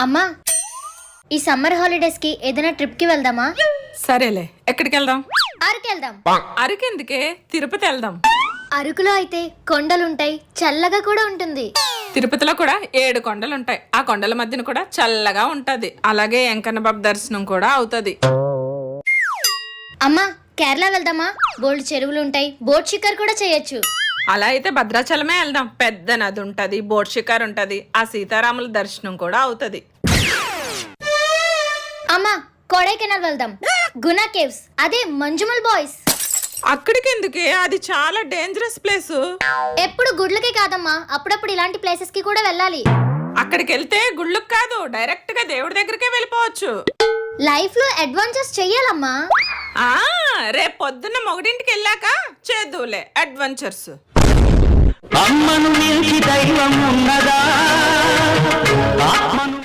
అమ్మా, ఈ summer holidays కి ఏదైనా ట్రిప్ కి వెళ్దామా? సరేలే, ఎక్కడికి వెళ్దాం? అరకు వెళ్దాం. అరకెందుకే, తిరుపతి వెళ్దాం. అరకులో అయితే కొండలుంటాయి, చల్లగా కూడా ఉంటుంది. తిరుపతిలో కూడా 7 కొండలుంటాయి. ఆ కొండల మధ్యన కూడా చల్లగా ఉంటది. అలాగే వెంకన్న బాబు దర్శనం కూడా అవుతది. అమ్మా, కేరళ వెళ్దామా? బోల్డ్ చెరువులు ఉంటాయి, బోట్ షికార్ కూడా చేయొచ్చు. అలా అయితే భద్రాచలమే వెళ్దాం. పెద్ద నది ఉంటది, బోట్ షికార్ ఉంటది, ఆ సీతారాముల దర్శనం కూడా అవుతది. అమ్మా, కొడైకెనాల్ వెళ్దాం. గునా కేవ్స్, అదే మంజుమల్ బాయ్స్. అక్కడికి ఎందుకే, అది చాలా డేంజరస్ ప్లేస్. ఎప్పుడు గుడ్లకే కాదమ్మా, అప్పుడప్పుడు ఇలాంటి ప్లేసెస్ కి కూడా వెళ్ళాలి. అక్కడికి వెళ్తే గుళ్ళుకు కాదు, డైరెక్ట్ గా దేవుడి దగ్గరికే వెళ్ళిపోవచ్చు. లైఫ్ లో అడ్వెంచర్స్ చెయ్యాలమ్మా. ఆ రేపు పొద్దున్న మొగడింటికి వెళ్ళాక చేద్దులే అడ్వెంచర్స్. అమ్మను మించి దైవం ఉన్నదా? ఆత్మను